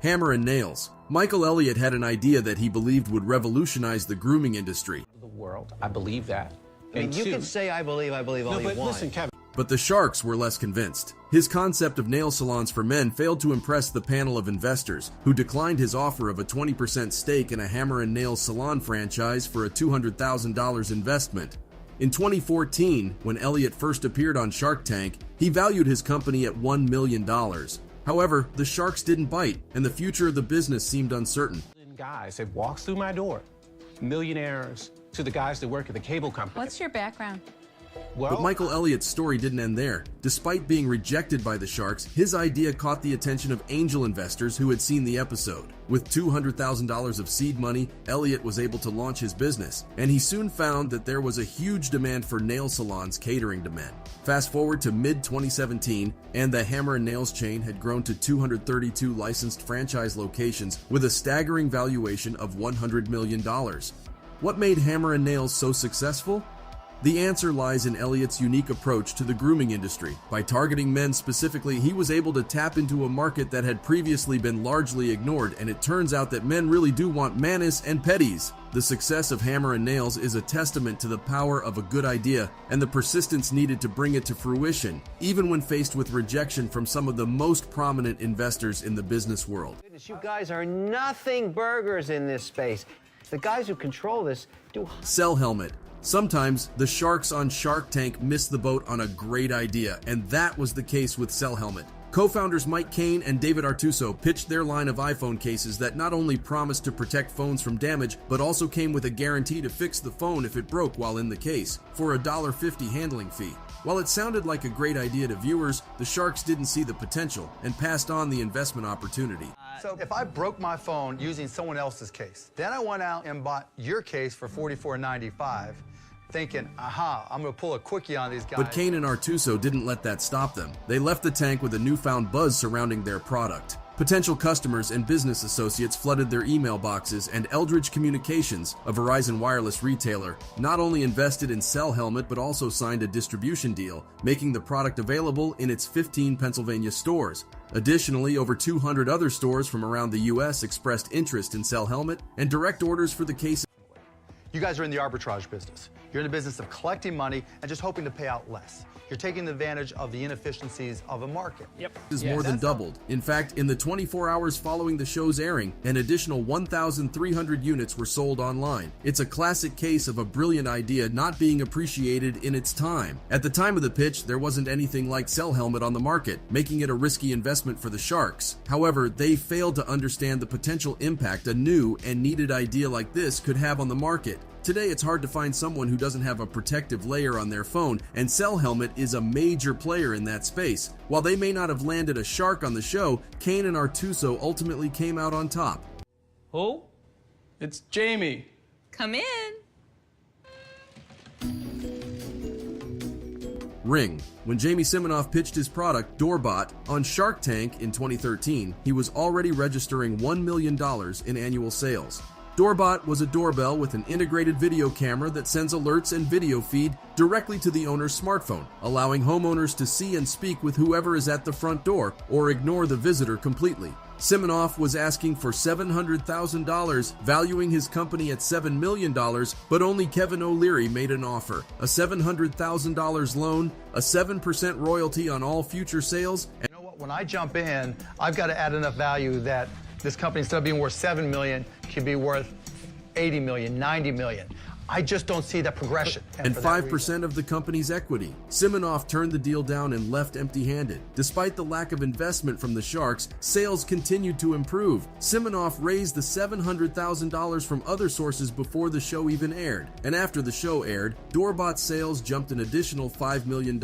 Hammer and nails. Michael Elliot had an idea that he believed would revolutionize the grooming industry. The world. I believe that. I mean, you can say I believe all you want. Listen, Kevin. But the sharks were less convinced. His concept of nail salons for men failed to impress the panel of investors, who declined his offer of a 20% stake in a Hammer and Nails salon franchise for a $200,000 investment. In 2014, when Elliot first appeared on Shark Tank, he valued his company at $1 million. However, the sharks didn't bite, and the future of the business seemed uncertain. Guys that walks through my door, millionaires, to the guys that work at the cable company. What's your background? Well, But Michael Elliott's story didn't end there. Despite being rejected by the sharks, his idea caught the attention of angel investors who had seen the episode. With $200,000 of seed money, Elliot was able to launch his business, and he soon found that there was a huge demand for nail salons catering to men. Fast forward to mid-2017, and the Hammer and Nails chain had grown to 232 licensed franchise locations with a staggering valuation of $100 million. What made Hammer and Nails so successful? The answer lies in Elliot's unique approach to the grooming industry. By targeting men specifically, he was able to tap into a market that had previously been largely ignored, and it turns out that men really do want manis and petties. The success of Hammer and Nails is a testament to the power of a good idea and the persistence needed to bring it to fruition, even when faced with rejection from some of the most prominent investors in the business world. You guys are nothing burgers in this space. The guys who control this do... Sell helmet. Sometimes, the sharks on Shark Tank miss the boat on a great idea, and that was the case with Sell Helmet. Co-founders Mike Cain and David Artuso pitched their line of iPhone cases that not only promised to protect phones from damage, but also came with a guarantee to fix the phone if it broke while in the case, for a $1.50 handling fee. While it sounded like a great idea to viewers, the sharks didn't see the potential and passed on the investment opportunity. So if I broke my phone using someone else's case, then I went out and bought your case for $44.95, thinking, aha, I'm gonna pull a quickie on these guys. But Cain and Artuso didn't let that stop them. They left the tank with a newfound buzz surrounding their product. Potential customers and business associates flooded their email boxes, and Eldridge Communications, a Verizon wireless retailer, not only invested in Sell Helmet but also signed a distribution deal, making the product available in its 15 Pennsylvania stores. Additionally, over 200 other stores from around the U.S. expressed interest in Sell Helmet, and direct orders for the case. You guys are in the arbitrage business. You're in the business of collecting money and just hoping to pay out less. You're taking advantage of the inefficiencies of a market. Is more than doubled. In fact, in the 24 hours following the show's airing, an additional 1,300 units were sold online. It's a classic case of a brilliant idea not being appreciated in its time. At the time of the pitch, there wasn't anything like Sell Helmet on the market, making it a risky investment for the sharks. However, they failed to understand the potential impact a new and needed idea like this could have on the market. Today, it's hard to find someone who doesn't have a protective layer on their phone, and Sell Helmet is a major player in that space. While they may not have landed a shark on the show, Cain and Artuso ultimately came out on top. Who? It's Jamie. Come in. Ring. When Jamie Siminoff pitched his product, Doorbot, on Shark Tank in 2013, he was already registering $1 million in annual sales. Doorbot was a doorbell with an integrated video camera that sends alerts and video feed directly to the owner's smartphone, allowing homeowners to see and speak with whoever is at the front door or ignore the visitor completely. Siminoff was asking for $700,000, valuing his company at $7 million, but only Kevin O'Leary made an offer. A $700,000 loan, a 7% royalty on all future sales. You know what? When I jump in, I've got to add enough value that this company, instead of being worth $7 million, could be worth $80 million, $90 million. I just don't see that progression. And 5% of the company's equity. Siminoff turned the deal down and left empty-handed. Despite the lack of investment from the sharks, sales continued to improve. Siminoff raised the $700,000 from other sources before the show even aired. And after the show aired, Doorbot sales jumped an additional $5 million.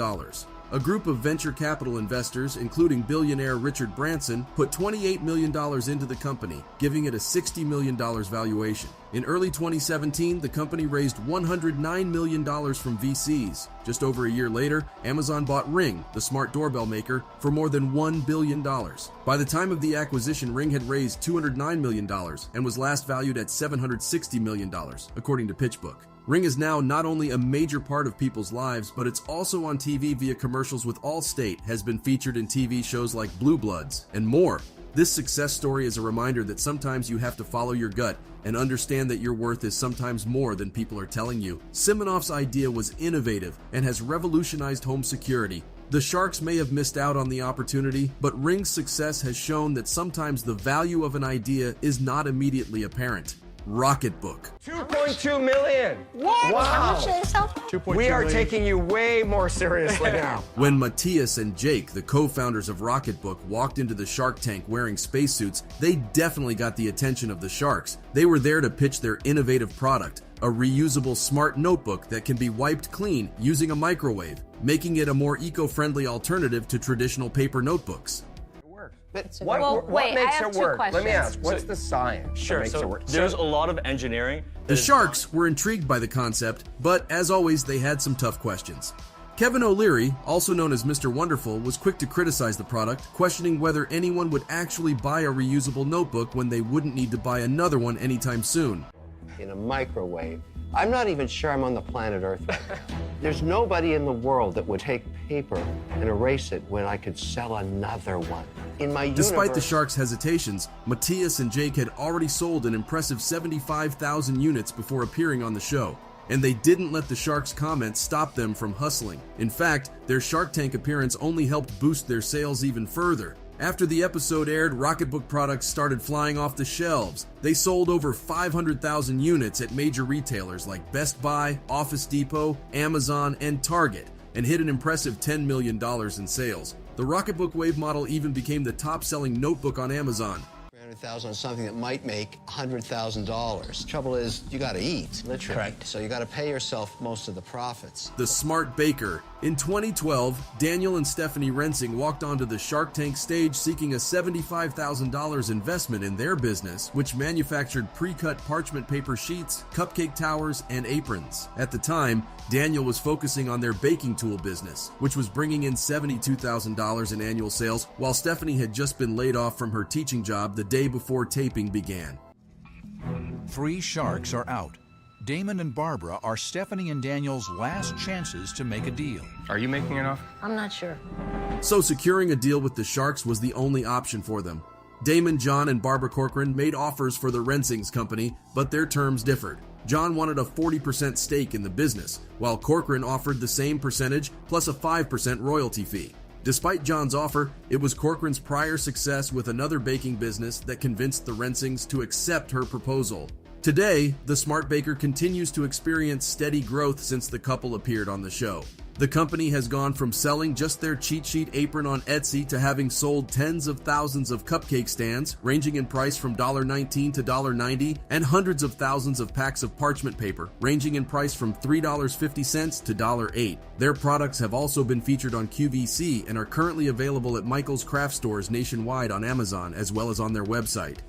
A group of venture capital investors, including billionaire Richard Branson, put $28 million into the company, giving it a $60 million valuation. In early 2017, the company raised $109 million from VCs. Just over a year later, Amazon bought Ring, the smart doorbell maker, for more than $1 billion. By the time of the acquisition, Ring had raised $209 million and was last valued at $760 million, according to PitchBook. Ring is now not only a major part of people's lives, but it's also on TV via commercials with Allstate, has been featured in TV shows like Blue Bloods, and more. This success story is a reminder that sometimes you have to follow your gut and understand that your worth is sometimes more than people are telling you. Simonoff's idea was innovative and has revolutionized home security. The Sharks may have missed out on the opportunity, but Ring's success has shown that sometimes the value of an idea is not immediately apparent. Rocketbook. 2.2 million. What? Wow. How much did it sell? We are taking you way more seriously now. When Matthias and Jake, the co-founders of Rocketbook, walked into the Shark Tank wearing spacesuits, they definitely got the attention of the Sharks. They were there to pitch their innovative product, a reusable smart notebook that can be wiped clean using a microwave, making it a more eco-friendly alternative to traditional paper notebooks. What makes it work? Let me ask, what's the science that makes it work? There's a lot of engineering. The Sharks were intrigued by the concept, but as always, they had some tough questions. Kevin O'Leary, also known as Mr. Wonderful, was quick to criticize the product, questioning whether anyone would actually buy a reusable notebook when they wouldn't need to buy another one anytime soon. In a microwave. I'm not even sure I'm on the planet Earth right now. There's nobody in the world that would take paper and erase it when I could sell another one. In my Despite the universe, Sharks' hesitations, Matthias and Jake had already sold an impressive 75,000 units before appearing on the show. And they didn't let the Sharks' comments stop them from hustling. In fact, their Shark Tank appearance only helped boost their sales even further. After the episode aired, Rocketbook products started flying off the shelves. They sold over 500,000 units at major retailers like Best Buy, Office Depot, Amazon, and Target, and hit an impressive $10 million in sales. The Rocketbook Wave model even became the top-selling notebook on Amazon. $300,000 on something that might make $100,000. Trouble is, you gotta eat, literally. Correct. So you gotta pay yourself most of the profits. The Smart Baker. In 2012, Daniel and Stephanie Rensing walked onto the Shark Tank stage seeking a $75,000 investment in their business, which manufactured pre-cut parchment paper sheets, cupcake towers, and aprons. At the time, Daniel was focusing on their baking tool business, which was bringing in $72,000 in annual sales, while Stephanie had just been laid off from her teaching job the day before taping began. 3 Sharks are out. Damon and Barbara are Stephanie and Daniel's last chances to make a deal. Are you making an offer? I'm not sure. So securing a deal with the Sharks was the only option for them. Damon, John, and Barbara Corcoran made offers for the Rensings company, but their terms differed. John wanted a 40% stake in the business, while Corcoran offered the same percentage plus a 5% royalty fee. Despite John's offer, it was Corcoran's prior success with another baking business that convinced the Rensings to accept her proposal. Today, the Smart Baker continues to experience steady growth since the couple appeared on the show. The company has gone from selling just their cheat sheet apron on Etsy to having sold tens of thousands of cupcake stands, ranging in price from $1.19 to $1.90, and hundreds of thousands of packs of parchment paper, ranging in price from $3.50 to $1.08. Their products have also been featured on QVC and are currently available at Michael's craft stores nationwide on Amazon as well as on their website.